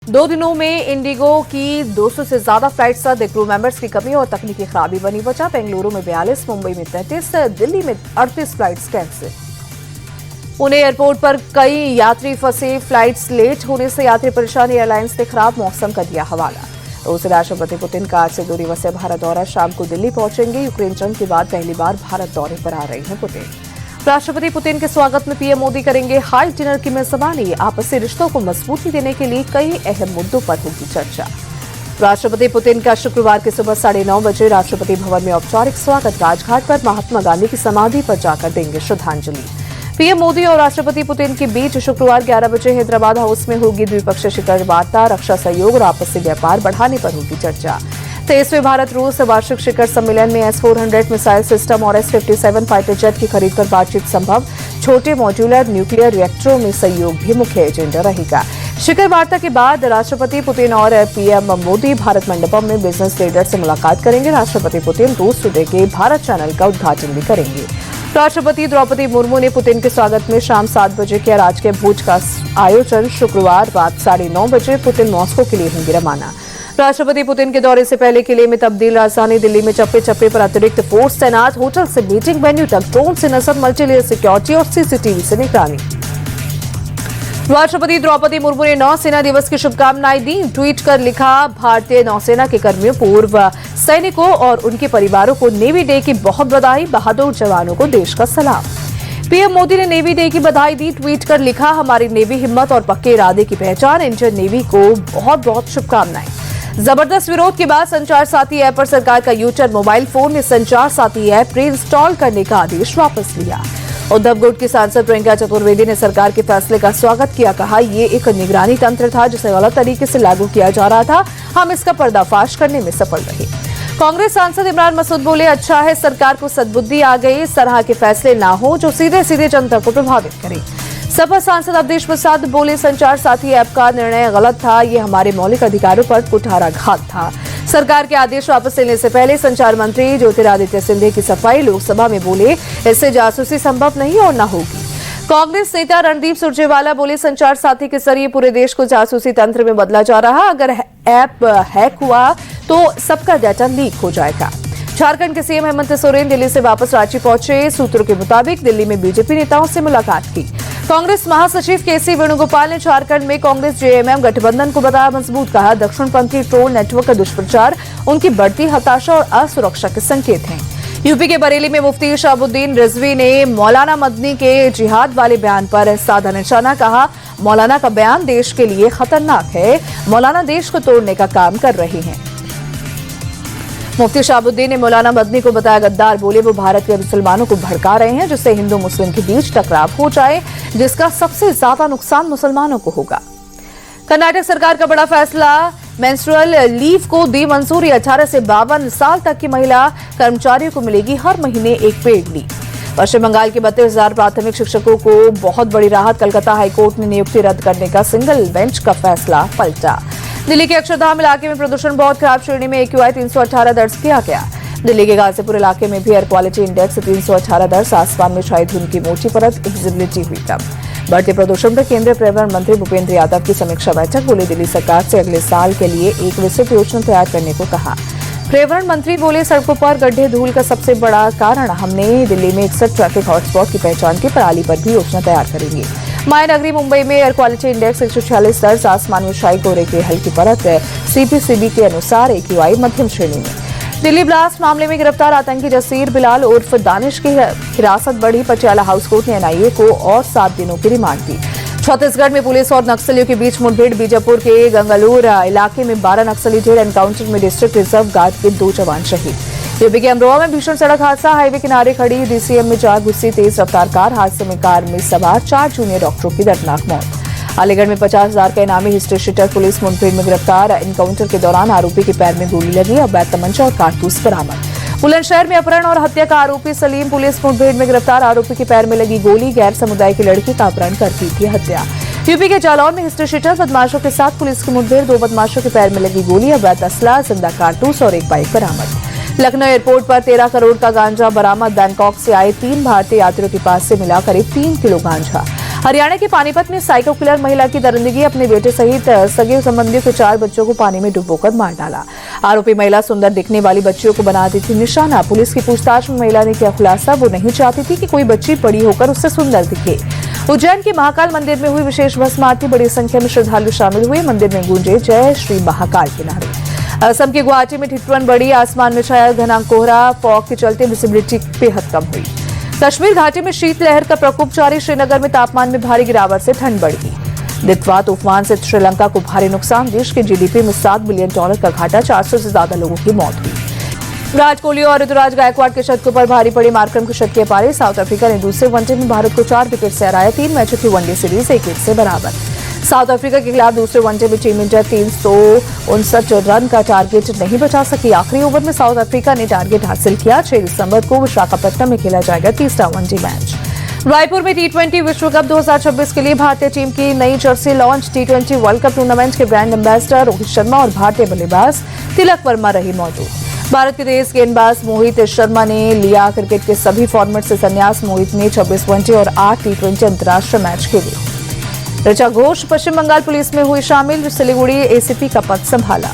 2 दिनों में इंडिगो की 200 से ज्यादा फ्लाइट्स रद्द, क्रू मेंबर्स की कमी और तकनीकी खराबी बनी वजह। बेंगलुरु में 42, मुंबई में 33, दिल्ली में 38 फ्लाइट्स कैंसिल। पुणे एयरपोर्ट पर कई यात्री फंसे, फ्लाइट्स लेट होने से यात्री परेशान, एयरलाइंस ने खराब मौसम का दिया हवाला। रूस राष्ट्रपति पुतिन का आज से 2 दिवसीय भारत दौरा, शाम को दिल्ली पहुंचेंगे। यूक्रेन जंग के बाद पहली बार भारत दौरे पर आ रहे हैं पुतिन। राष्ट्रपति पुतिन के स्वागत में पीएम मोदी करेंगे हाई डिनर की मेजबानी। आपसी रिश्तों को मजबूती देने के लिए कई अहम मुद्दों पर होगी चर्चा। राष्ट्रपति पुतिन का शुक्रवार की सुबह 9:30 बजे राष्ट्रपति भवन में औपचारिक स्वागत। राजघाट पर महात्मा गांधी की समाधि पर जाकर देंगे श्रद्धांजलि। पीएम मोदी और राष्ट्रपति पुतिन के बीच शुक्रवार 11 बजे हैदराबाद हाउस में होगी द्विपक्षीय शिखर वार्ता। रक्षा सहयोग और आपसी व्यापार बढ़ाने पर होगी चर्चा। 23वें भारत रूस वार्षिक शिखर सम्मेलन में S-400 मिसाइल सिस्टम और S-57 फाइटर जेट की खरीद पर बातचीत संभव। छोटे मॉड्यूलर न्यूक्लियर रिएक्टरों में सहयोग भी मुख्य एजेंडा रहेगा। शिखर वार्ता के बाद राष्ट्रपति पुतिन और पीएम मोदी भारत मंडपम में बिजनेस लीडर से मुलाकात करेंगे। राष्ट्रपति पुतिन रूस टुडे के भारत चैनल का उद्घाटन भी करेंगे। राष्ट्रपति द्रौपदी मुर्मू ने पुतिन के स्वागत में शाम 7 बजे किया राजकीय भोज का आयोजन। शुक्रवार रात 9:30 बजे पुतिन मॉस्को के लिए होंगे रवाना। राष्ट्रपति पुतिन के दौरे से पहले किले में तब्दील। राजधानी दिल्ली में चप्पे चप्पे पर अतिरिक्त फोर्स तैनात। होटल से मीटिंग वेन्यू तक ड्रोन से नजर, मल्टीलेयर सिक्योरिटी और सीसीटीवी से निगरानी। राष्ट्रपति द्रौपदी मुर्मू ने नौसेना दिवस की शुभकामनाएं दी। ट्वीट कर लिखा, भारतीय नौसेना के कर्मियों, पूर्व सैनिकों और उनके परिवारों को नेवी डे की बहुत बधाई। बहादुर जवानों को देश का सलाम। पीएम मोदी ने नेवी डे की बधाई दी। ट्वीट कर लिखा, हमारी नेवी हिम्मत और पक्के इरादे की पहचान। इंडियन नेवी को बहुत बहुत शुभकामनाएं। जबरदस्त विरोध के बाद संचार साथी ऐप पर सरकार का यूटर्न। मोबाइल फोन में संचार साथी ऐप री-इंस्टॉल करने का आदेश वापस लिया। उद्धव गुट की सांसद प्रियंका चतुर्वेदी ने सरकार के फैसले का स्वागत किया। कहा, ये एक निगरानी तंत्र था जिसे गलत तरीके से लागू किया जा रहा था। हम इसका पर्दाफाश करने में सफल रहे। कांग्रेस सांसद इमरान मसूद बोले, अच्छा है सरकार को सद्बुद्धि आ गई। इस तरह के फैसले ना हो जो सीधे सीधे जनता को प्रभावित करें। सपा सांसद अवधेश प्रसाद बोले, संचार साथी ऐप का निर्णय गलत था। ये हमारे मौलिक अधिकारों पर कुठाराघात था। सरकार के आदेश वापस लेने से पहले संचार मंत्री ज्योतिरादित्य सिंधिया की सफाई। लोकसभा में बोले, इससे जासूसी संभव नहीं और न होगी। कांग्रेस नेता रणदीप सुरजेवाला बोले, संचार साथी के जरिए पूरे देश को जासूसी तंत्र में बदला जा रहा। अगर ऐप हैक हुआ तो सबका डाटा लीक हो जाएगा। झारखंड के सीएम हेमंत सोरेन दिल्ली से वापस रांची पहुंचे। सूत्रों के मुताबिक दिल्ली में बीजेपी नेताओं से मुलाकात की। कांग्रेस महासचिव केसी वेणुगोपाल ने झारखंड में कांग्रेस जेएमएम गठबंधन को बताया मजबूत। कहा, दक्षिणपंथी ट्रोल नेटवर्क का दुष्प्रचार उनकी बढ़ती हताशा और असुरक्षा के संकेत हैं। यूपी के बरेली में मुफ्ती शहाबुद्दीन रिजवी ने मौलाना मदनी के जिहाद वाले बयान पर साधा निशाना। कहा, मौलाना का बयान देश के लिए खतरनाक है। मौलाना देश को तोड़ने का काम कर रहे हैं। मुफ्ती शहाबुद्दीन ने मौलाना मदनी को बताया गद्दार। बोले, वो भारत के मुसलमानों को भड़का रहे हैं जिससे हिंदू मुस्लिम के बीच टकराव हो जाए, जिसका सबसे ज्यादा नुकसान मुसलमानों को होगा। कर्नाटक सरकार का बड़ा फैसला, मेंस्ट्रुअल लीव को दी मंजूरी। 18 से 52 साल तक की महिला कर्मचारियों को मिलेगी हर महीने एक पेड लीव। पश्चिम बंगाल के 32,000 प्राथमिक शिक्षकों को बहुत बड़ी राहत। कलकत्ता हाईकोर्ट ने नियुक्ति रद्द करने का सिंगल बेंच का फैसला पलटा। दिल्ली के अक्षरधाम इलाके में प्रदूषण बहुत खराब, श्रेणी में AQI 318 दर्ज किया गया। दिल्ली के गाजीपुर इलाके में भी एयर क्वालिटी इंडेक्स 318 दर्ज। आसमान में छाई धुंध की मोटी परत, विजिबिलिटी हुई कम। बढ़ते प्रदूषण पर केंद्रीय पर्यावरण मंत्री भूपेंद्र यादव की समीक्षा बैठक। बोले, दिल्ली सरकार से अगले साल के लिए एक विस्तृत योजना तैयार करने को कहा। पर्यावरण मंत्री बोले, सड़कों पर गड्ढे धूल का सबसे बड़ा कारण। हमने दिल्ली में 61 ट्रैफिक हॉटस्पॉट की पहचान की। पराली पर भी योजना तैयार करेंगे। मायानगरी मुंबई में एयर क्वालिटी इंडेक्स 146 दर्ज। आसमान में छाई कोहरे की हल्की परत। CPCB के अनुसार AQI मध्यम श्रेणी में। दिल्ली ब्लास्ट मामले में गिरफ्तार आतंकी जसीर बिलाल उर्फ दानिश की हिरासत बढ़ी। पटियाला हाउस कोर्ट ने NIA को और 7 दिनों की रिमांड दी। छत्तीसगढ़ में पुलिस और नक्सलियों के बीच मुठभेड़। बीजापुर के गंगलूर इलाके में 12 नक्सली ढेर। एनकाउंटर में डिस्ट्रिक्ट रिजर्व गार्ड के 2 जवान शहीद। यूपी के अमरोहा में भीषण सड़क हादसा। हाईवे किनारे खड़ी DCM में जा घुसी तेज रफ्तार कार। हादसे में कार में सवार 4 जूनियर डॉक्टरों की दर्दनाक मौत। अलीगढ़ में 50,000 का इनामी हिस्ट्री शीटर पुलिस मुठभेड़ में गिरफ्तार। एनकाउंटर के दौरान आरोपी के पैर में गोली लगी। अवैध तमंचा और कारतूस बरामद। बुलंदशहर में अपहरण और हत्या का आरोपी सलीम पुलिस मुठभेड़ में गिरफ्तार। आरोपी के पैर में लगी गोली। गैर समुदाय की लड़की का अपहरण कर की थी हत्या। यूपी के जालौन में हिस्ट्री शीटर बदमाशों के साथ पुलिस की मुठभेड़। 2 बदमाशों के पैर में लगी गोली। अवैध असला, जिंदा कारतूस और एक बाइक बरामद। लखनऊ एयरपोर्ट पर 13 करोड़ का गांजा बरामद। बैंकॉक से आए 3 भारतीय यात्रियों के पास से मिला करीब 3 किलो गांजा। हरियाणा के पानीपत में साइको किलर महिला की दरिंदगी, अपने बेटे सहित सगे संबंधियों के 4 बच्चों को पानी में डुबोकर मार डाला। आरोपी महिला सुंदर दिखने वाली बच्चियों को बनाती थी निशाना। पुलिस की पूछताछ में महिला ने किया खुलासा, वो नहीं चाहती थी कि कोई बच्ची बड़ी होकर उससे सुंदर दिखे। उज्जैन के महाकाल मंदिर में हुई विशेष भस्म आरती, बड़ी संख्या में श्रद्धालु शामिल हुए। मंदिर में गूंजे जय श्री महाकाल के नारे। असम के गुवाहाटी में ठिठुरन बढ़ी, आसमान में छाया घना कोहरा, फॉग के चलते विजिबिलिटी बेहद कम हुई। कश्मीर घाटी में शीतलहर का प्रकोप जारी, श्रीनगर में तापमान में भारी गिरावट से ठंड बढ़ी। दित्वा तूफान से श्रीलंका को भारी नुकसान, देश के जीडीपी में $7 बिलियन का घाटा, 400 से ज्यादा लोगों की मौत हुई। विराट कोहली और ऋतुराज गायकवाड़ के शतकों पर भारी पड़ी, मार्करम के शतकीय पारी। साउथ अफ्रीका ने दूसरे वनडे में भारत को 4 विकेट से हराया, 3 मैचों की वनडे सीरीज 1-1 से बराबर। साउथ अफ्रीका के खिलाफ दूसरे वनडे में टीम इंडिया 359 रन का टारगेट नहीं बचा सकी। आखिरी ओवर में साउथ अफ्रीका ने टारगेट हासिल किया। 6 दिसंबर को विशाखापट्टनम में खेला जाएगा तीसरा वनडे मैच। रायपुर में T20 विश्व कप 2026 के लिए भारतीय टीम की नई Jersey launch. T20 world cup tournament के ब्रांड एम्बेसडर रोहित शर्मा और भारतीय बल्लेबाज तिलक वर्मा रहे मौजूद। भारत के तेज गेंदबाज मोहित शर्मा ने लिया क्रिकेट के सभी फॉर्मेट से संन्यास। मोहित ने 26 वनडे और 8 T20 अंतर्राष्ट्रीय मैच खेले। ऋचा घोष पश्चिम बंगाल पुलिस में हुई शामिल, सिलीगुड़ी एसीपी का पद संभाला।